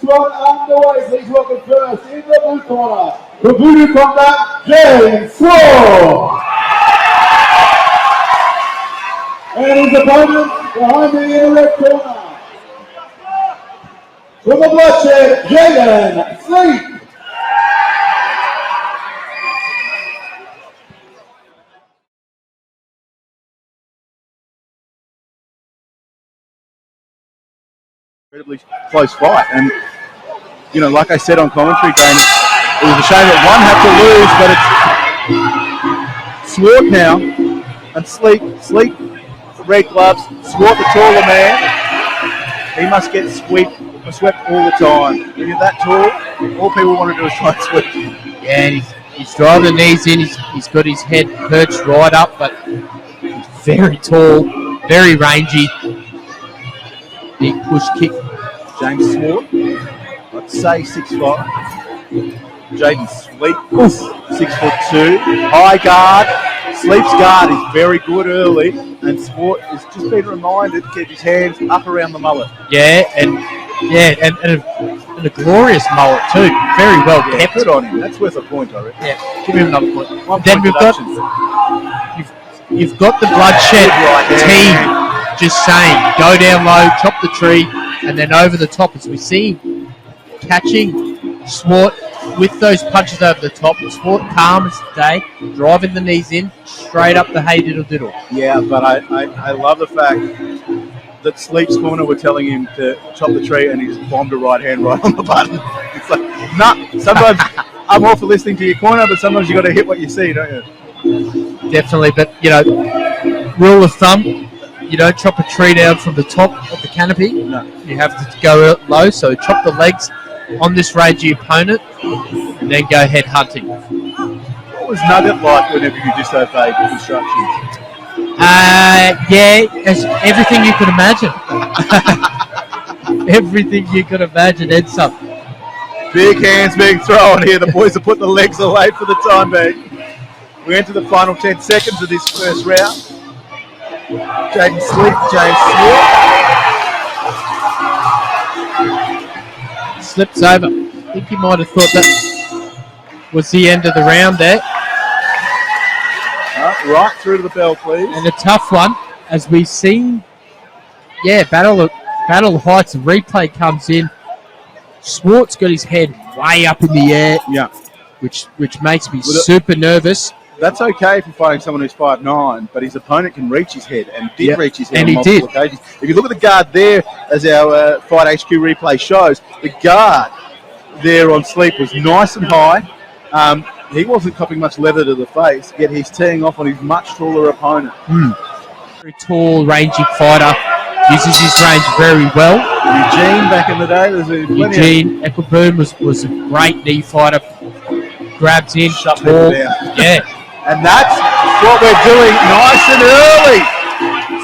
Sword underway. Please welcome first in the blue corner, the Voodoo Combat, James Sword. And his opponent behind me in the red corner, from the bloodshed, Jaden Sleep. Incredibly close fight, and you know, like I said on commentary, Dane, it was a shame that one had to lose, but it's Swart now, and Sleep, red gloves, Swart the taller man, he must get swept all the time. When you're that tall, all people want to do is try and sweep. Yeah, and he's driving the knees in, he's got his head perched right up, but he's very tall, very rangy. Big push kick. James Swart, I'd say 6'5". Jaden Sleep, 6'2". High guard. Sleep's guard is very good early, and Swart has just been reminded to keep his hands up around the mullet. And a glorious mullet too. Very well kept. Good on him. That's worth a point, I reckon. Yeah, give him another point. Then you've got the bloodshed team just saying, go down low, chop the tree, and then over the top, as we see, catching Swart with those punches over the top. Swart calm as the day, driving the knees in, straight up the hey diddle diddle. Yeah, but I love the fact that Sleep's corner were telling him to chop the tree, and he just bombed a right hand right on the button. It's like, nah, sometimes I'm all for listening to your corner, but sometimes you got to hit what you see, don't you? Definitely, but, you know, rule of thumb, you don't chop a tree down from the top of the canopy. No. You have to go low, so chop the legs on this rangy opponent and then go head hunting. What was Nugget like whenever you disobeyed instructions? As everything you could imagine. Everything you could imagine and some. Big hands being thrown here. The boys have put the legs away for the time being. We enter the final 10 seconds of this first round. Jaden Sleep, James Swart. Slips over. I think he might have thought that was the end of the round there. Right through to the bell, please. And a tough one, as we've seen. Yeah, Battle Heights replay comes in. Swart's got his head way up in the air. Yeah. Which makes me super nervous. That's okay if you're fighting someone who's 5'9", but his opponent can reach his head and did reach his head on multiple occasions. If you look at the guard there, as our Fight HQ replay shows, the guard there on Sleep was nice and high. He wasn't copping much leather to the face, yet he's teeing off on his much taller opponent. Very tall, rangy fighter. Uses his range very well. Eugene back in the day. Eugene Equiboom was a great knee fighter. Grabs in, shut tall. Yeah. And that's what we're doing nice and early.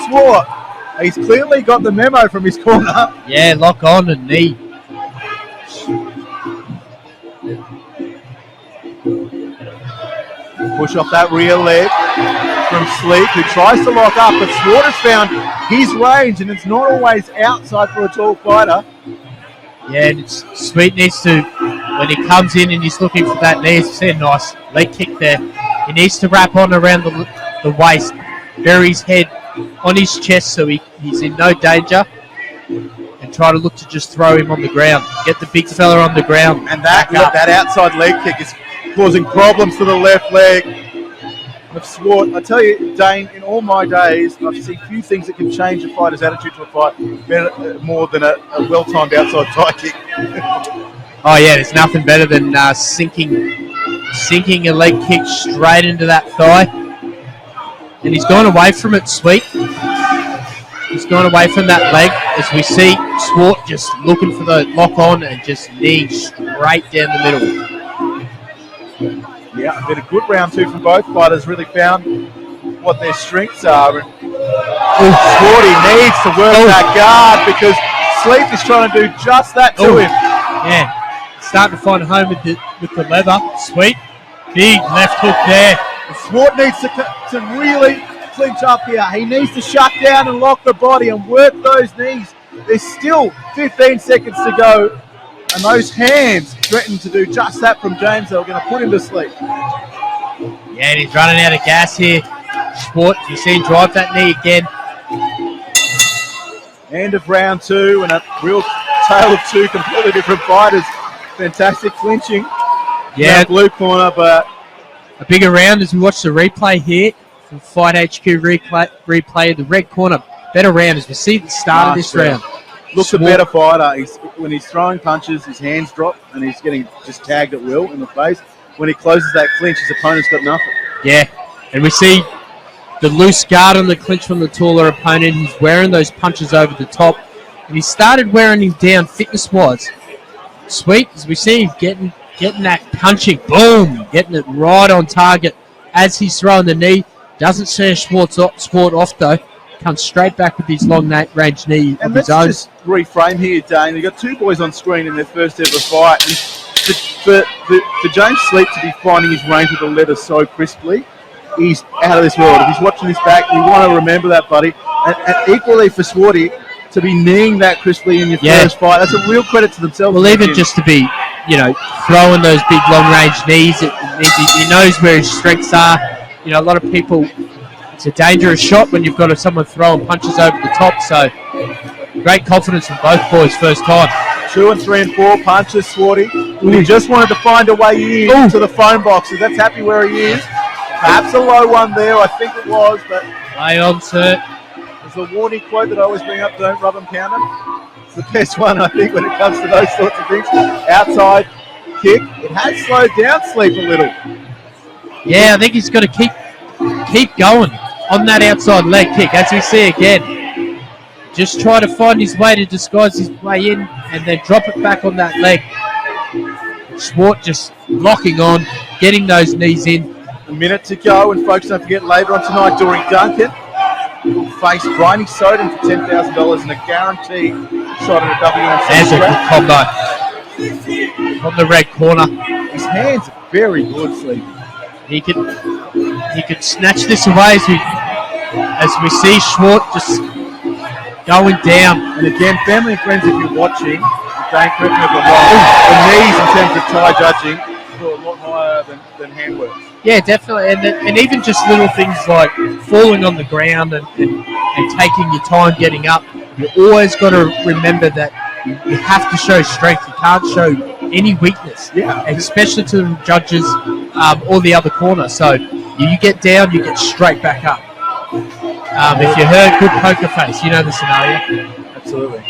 Swart, he's clearly got the memo from his corner. Yeah, lock on and knee. Push off that rear leg from Sleep, who tries to lock up, but Swart has found his range, and it's not always outside for a tall fighter. Yeah, and Sweet needs to, when he comes in and he's looking for that knee, it's a nice leg kick there. He needs to wrap on around the waist, bury his head on his chest so he's in no danger, and try to look to just throw him on the ground. Get the big fella on the ground. And that outside leg kick is causing problems to the left leg of Swart. I tell you, Dane, in all my days, I've seen few things that can change a fighter's attitude to a fight better, more than a well-timed outside thigh kick. Oh yeah, there's nothing better than sinking a leg kick straight into that thigh. And he's gone away from it, Sweet. He's gone away from that leg, as we see Swart just looking for the lock on and just knee straight down the middle. Yeah, a bit of good round two from both fighters. Really found what their strengths are. And Swarty needs to work that guard, because Sleep is trying to do just that to him. Yeah, starting to find a home with the leather. Sweet, big left hook there. Swart needs to really clinch up here. He needs to shut down and lock the body and work those knees. There's still 15 seconds to go. And those hands threatened to do just that from James. They were going to put him to sleep. Yeah, and he's running out of gas here. Schwartz, you see him drive that knee again. End of round 2 and a real tale of 2 completely different fighters. Fantastic clinching. Yeah, blue corner, but a bigger round as we watch the replay here from Fight HQ replay. The red corner, better round as we see the start of this round. Looks a better fighter. When he's throwing punches, his hands drop and he's getting just tagged at will in the face. When he closes that clinch, his opponent's got nothing. Yeah, and we see the loose guard on the clinch from the taller opponent. He's wearing those punches over the top. And he started wearing him down fitness-wise. Sweet, as we see him getting that punching, boom, getting it right on target as he's throwing the knee. Doesn't see Schwartz off though. Comes straight back with his long-range knee of his own. Let's just reframe here, Dane. You've got 2 boys on screen in their first ever fight. And for James Sleep to be finding his range with the leather so crisply, he's out of this world. If he's watching this back, you want to remember that, buddy. And equally for Swarty, to be kneeing that crisply in your first fight, that's a real credit to themselves. Well, even just to be, throwing those big long-range knees, he knows where his strengths are. A lot of people, it's a dangerous shot when you've got someone throwing punches over the top. So, great confidence from both boys first time. 2 and 3 and 4 punches, Swarty. He just wanted to find a way in to the phone boxes. That's happy where he is. Perhaps a low one there, I think it was, but lay on, sir. There's a warning quote that I always bring up: don't rub them, count them. It's the best one, I think, when it comes to those sorts of things. Outside kick. It has slowed down Sleep a little. Yeah, I think he's got to keep going on that outside leg kick, as we see again. Just try to find his way to disguise his way in and then drop it back on that leg. Schwartz just locking on, getting those knees in. A minute to go, and folks, don't forget later on tonight, Dory Duncan will face Bryony Soden for $10,000 and a guaranteed shot at a WNC. There's a good combo from the red corner. His hands are very good, Sleep. He could snatch this away as we see Schwartz just going down. And again, family and friends, if you're watching, don't correct me if I'm wrong, the knees in terms of tie judging go a lot higher than handwork. Yeah, definitely, and even just little things like falling on the ground and taking your time getting up. You always got to remember that you have to show strength. You can't show any weakness, especially to the judges or the other corner. So you get down, you get straight back up. If you heard good poker face, you know the scenario. Absolutely.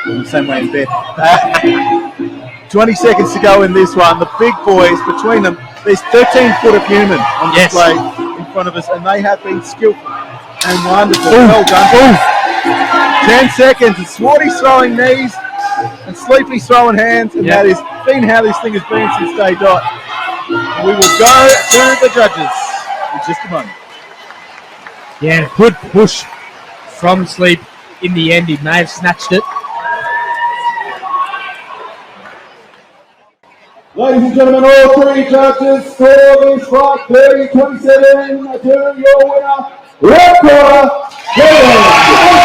In the same way in bed. 20 seconds to go in this one. The big boys, between them, there's 13 foot of human on display in front of us, and they have been skillful and wonderful. Well done. 10 seconds, and Swarty's throwing knees, and Sleepy's throwing hands, and that has been how this thing has been since day dot. We will go to the judges in just a moment. Yeah, good push from Sleep. In the end, he may have snatched it. Ladies and gentlemen, all 3 judges score this fight 30-27 to your winner, red corner, James.